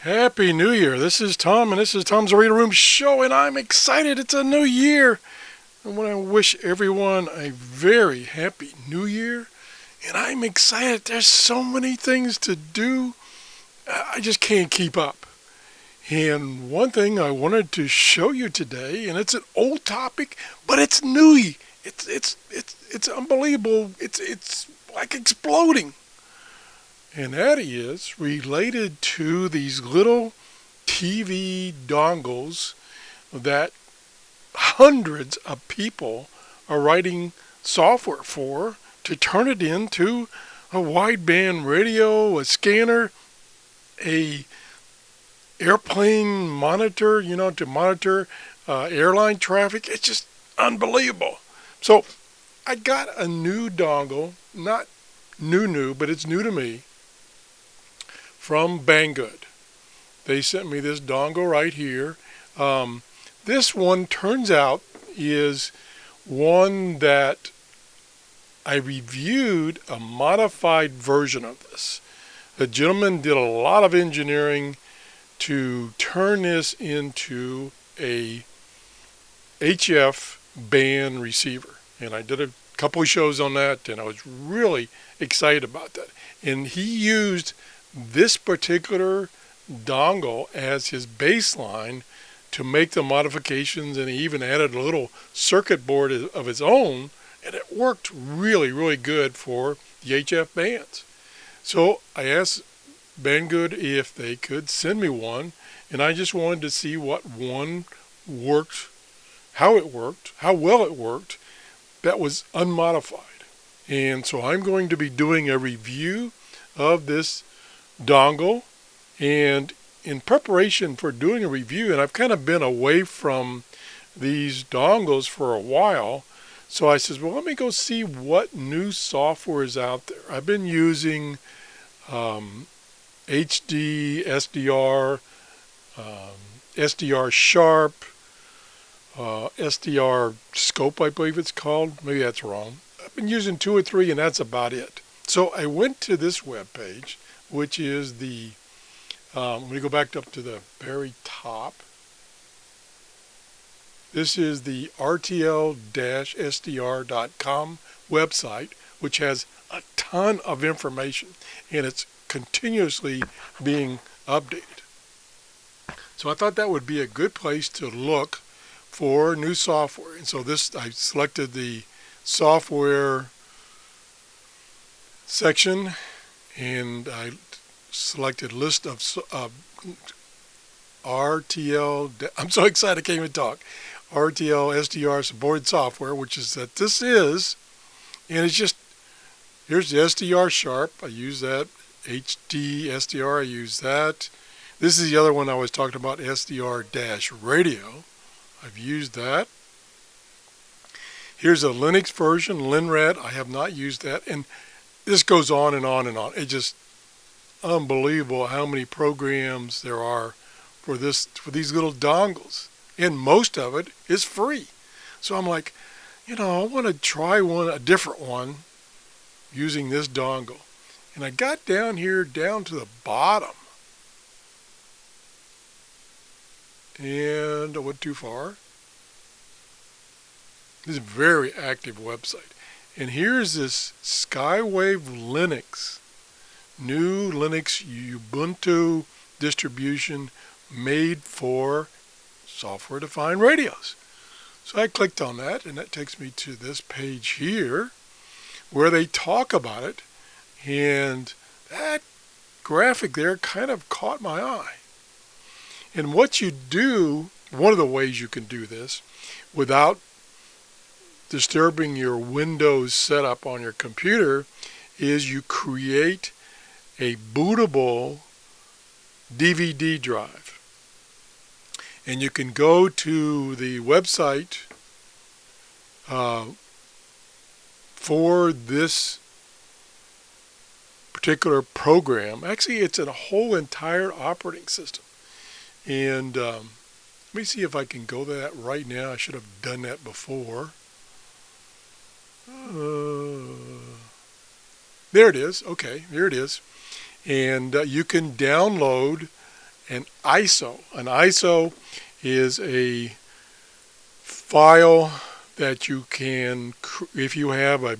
Happy New Year. This is Tom, and this is Tom's Reader Room Show, and I'm excited. It's a new year. I want to wish everyone a very happy New Year, and I'm excited. There's so many things to do. I just can't keep up. And one thing I wanted to show you today, and it's an old topic, but it's new. It's unbelievable. It's like exploding. And that is related to these little TV dongles that hundreds of people are writing software for to turn it into a wideband radio, a scanner, a airplane monitor, to monitor airline traffic. It's just unbelievable. So I got a new dongle, not new, but it's new to me, from BangGood. They sent me this dongle right here. This one turns out is one that I reviewed a modified version of this. The gentleman did a lot of engineering to turn this into a HF band receiver. And I did a couple of shows on that, and I was really excited about that. And he used this particular dongle as his baseline to make the modifications, and he even added a little circuit board of his own, and it worked really, really good for the HF bands. So I asked BangGood if they could send me one, and I just wanted to see what one worked, how well it worked, that was unmodified. And so I'm going to be doing a review of this dongle, and in preparation for doing a review, and I've kind of been away from these dongles for a while, so I says, well, let me go see what new software is out there. I've been using HD, SDR, SDR Sharp, SDR Scope, I believe it's called. Maybe that's wrong. I've been using 2 or 3, and that's about it. So I went to this web page, which is the, let me go back up to the very top. This is the RTL-SDR.com website, which has a ton of information, and it's continuously being updated. So I thought that would be a good place to look for new software. And so I selected the software section, and I selected list of RTL, I'm so excited I can't even talk, RTL SDR supported software, which is that this is, and it's just, here's the SDR Sharp, I use that, HD SDR, I use that. This is the other one I was talking about, SDR-radio, I've used that. Here's a Linux version, Linrad, I have not used that, and this goes on and on and on. It's just unbelievable how many programs there are for these little dongles, and most of it is free. So I'm like, I want to try a different one using this dongle. And I got down here down to the bottom, and I went too far. This is a very active website. And here's this Skywave Linux, new Linux Ubuntu distribution made for software-defined radios. So I clicked on that, and that takes me to this page here where they talk about it, and that graphic there kind of caught my eye. And what you do, one of the ways you can do this without disturbing your Windows setup on your computer, is you create a bootable DVD drive. And you can go to the website for this particular program. Actually, it's a whole entire operating system. And let me see if I can go to that right now. I should have done that before. There it is. Okay, there it is. And you can download an ISO. An ISO is a file that you can, if you have a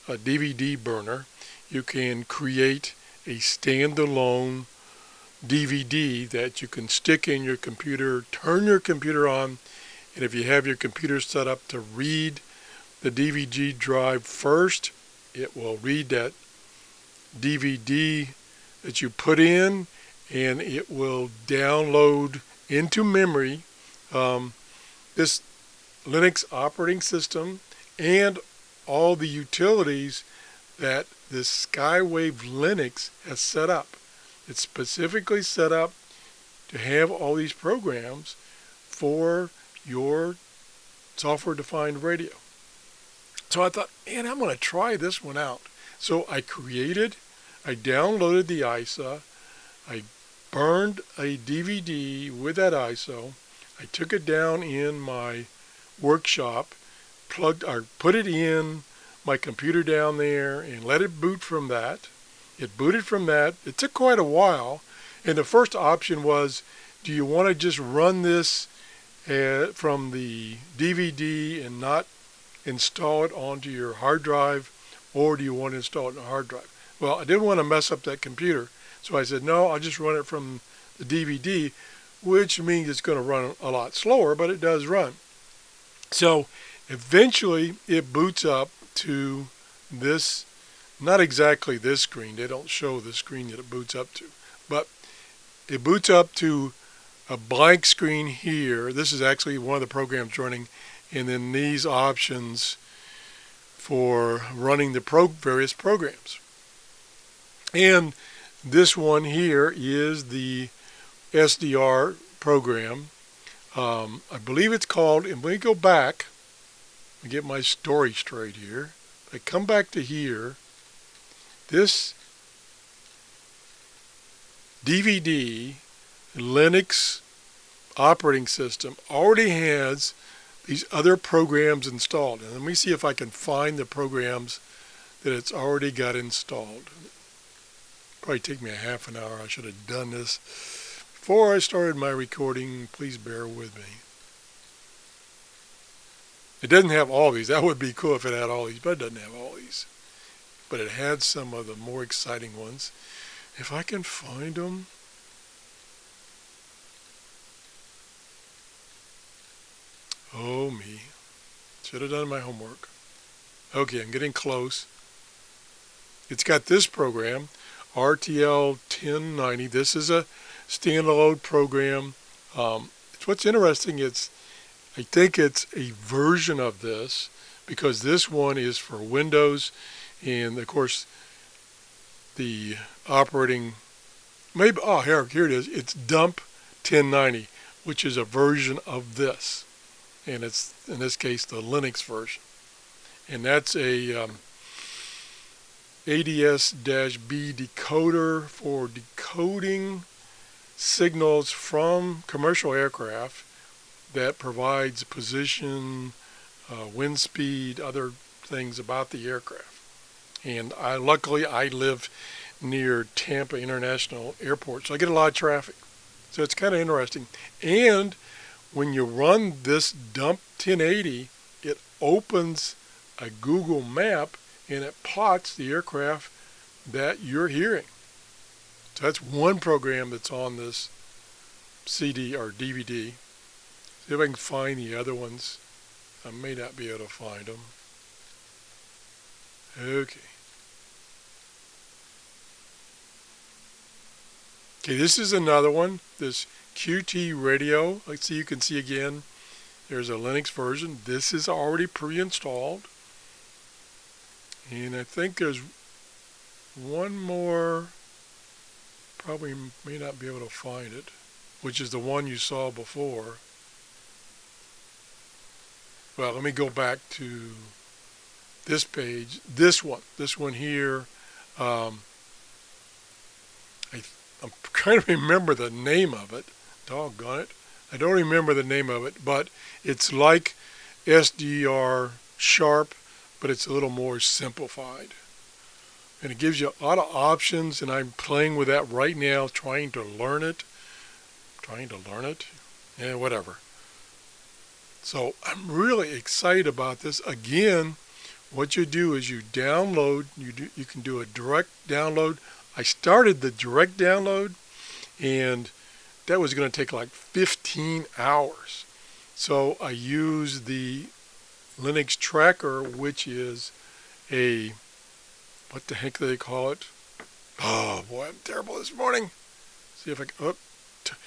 DVD burner, you can create a standalone DVD that you can stick in your computer, turn your computer on, and if you have your computer set up to read the DVD drive first, it will read that DVD that you put in, and it will download into memory this Linux operating system and all the utilities that this Skywave Linux has set up. It's specifically set up to have all these programs for your software-defined radio. So I thought, man, I'm going to try this one out. So I downloaded the ISA, I burned a DVD with that ISO, I took it down in my workshop, put it in my computer down there and let it boot from that. It booted from that. It took quite a while, and the first option was, do you want to just run this from the DVD and not install it onto your hard drive, or do you want to install it on a hard drive? Well, I didn't want to mess up that computer, so I said, no, I'll just run it from the DVD, which means it's going to run a lot slower, but it does run. So eventually it boots up to this, not exactly this screen, they don't show the screen that it boots up to, but it boots up to a blank screen here. This is actually one of the programs running, and then these options for running the various programs. And this one here is the SDR program. I believe it's called, and when we go back, I get my story straight here. I come back to here. This DVD Linux operating system already has these other programs installed. And let me see if I can find the programs that it's already got installed. Probably take me a half an hour. I should have done this before I started my recording. Please bear with me. It doesn't have all these. That would be cool if it had all these, but it doesn't have all these. But it had some of the more exciting ones. If I can find them. Oh me. Should have done my homework. Okay, I'm getting close. It's got this program, RTL 1090. This is a standalone program. What's interesting, I think it's a version of this, because this one is for Windows, and of course the operating, maybe, oh, here it is. It's Dump 1090, which is a version of this, and it's in this case the Linux version, and that's a ADS-B decoder for decoding signals from commercial aircraft that provides position, wind speed, other things about the aircraft. And luckily I live near Tampa International Airport, so I get a lot of traffic. So it's kind of interesting. And when you run this Dump 1080, it opens a Google map and it plots the aircraft that you're hearing. So that's one program that's on this CD or DVD. See if I can find the other ones. I may not be able to find them. Okay. Okay, this is another one. This QT radio. Let's see, you can see again. There's a Linux version. This is already pre-installed. And I think there's one more. Probably may not be able to find it, which is the one you saw before. Well, let me go back to this page. This one here. I'm trying to remember the name of it. Doggone it. I don't remember the name of it, but it's like SDR Sharp, but it's a little more simplified. and it gives you a lot of options, and I'm playing with that right now, trying to learn it. Yeah, whatever. So I'm really excited about this. Again, what you do is you download, you can do a direct download. I started the direct download, and that was going to take like 15 hours. So I use the Linux tracker, which is a, what the heck do they call it? Oh boy, I'm terrible this morning. See if I can, oh,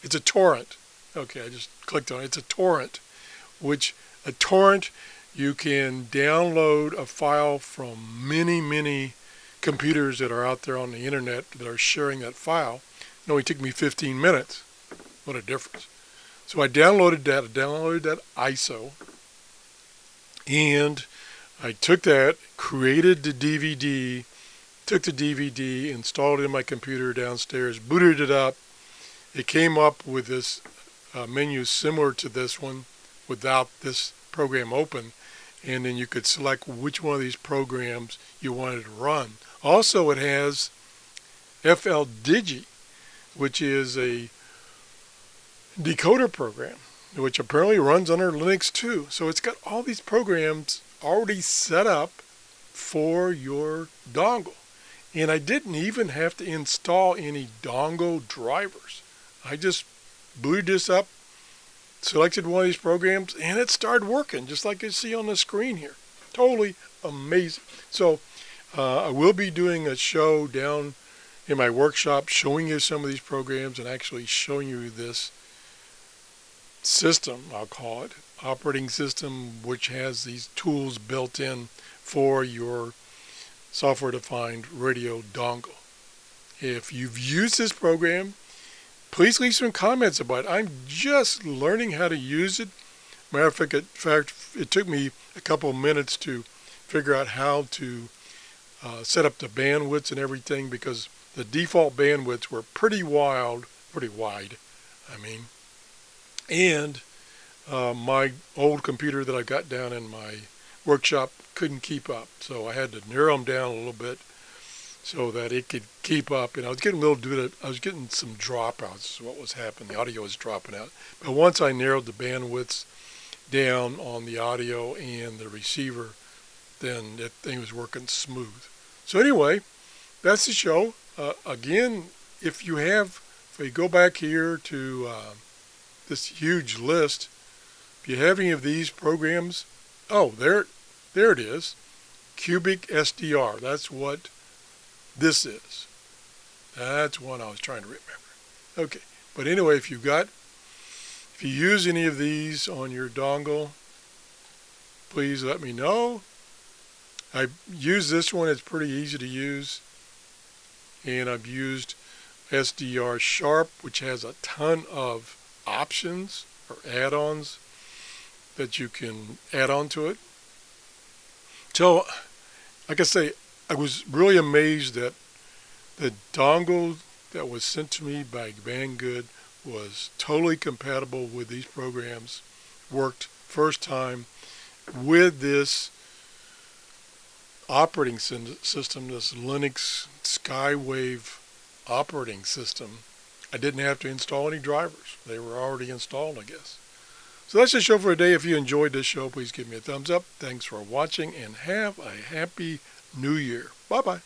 it's a torrent. Okay, I just clicked on it. It's a torrent, which a torrent, you can download a file from many computers that are out there on the internet that are sharing that file. It only took me 15 minutes. What a difference. So I downloaded that ISO, and I took that, created the DVD, took the DVD, installed it in my computer downstairs, booted it up. It came up with this menu similar to this one without this program open, and then you could select which one of these programs you wanted to run. Also, it has FLDigi, which is a decoder program, which apparently runs under Linux too. So it's got all these programs already set up for your dongle. And I didn't even have to install any dongle drivers. I just booted this up, selected one of these programs, and it started working just like you see on the screen here. Totally amazing. So I will be doing a show down in my workshop showing you some of these programs and actually showing you this system, I'll call it, operating system, which has these tools built in for your software-defined radio dongle. If you've used this program, please leave some comments about it. I'm just learning how to use it. Matter of fact, it took me a couple of minutes to figure out how to set up the bandwidths and everything, because the default bandwidths were pretty wide, I mean. And my old computer that I got down in my workshop couldn't keep up. So I had to narrow them down a little bit so that it could keep up. And I was getting I was getting some dropouts is what was happening. The audio was dropping out. But once I narrowed the bandwidths down on the audio and the receiver, then that thing was working smooth. So anyway, that's the show. Again, if you go back here to this huge list, if you have any of these programs, oh, there it is, Cubic SDR. That's what this is. That's one I was trying to remember. Okay, but anyway, if you use any of these on your dongle, please let me know. I use this one. It's pretty easy to use, and I've used SDR Sharp, which has a ton of options or add-ons that you can add on to it. So, like I say, I was really amazed that the dongle that was sent to me by BangGood was totally compatible with these programs. Worked first time with this operating system, this Linux Skywave operating system. I didn't have to install any drivers. They were already installed, I guess. So that's the show for today. If you enjoyed this show, please give me a thumbs up. Thanks for watching, and have a happy New Year. Bye-bye.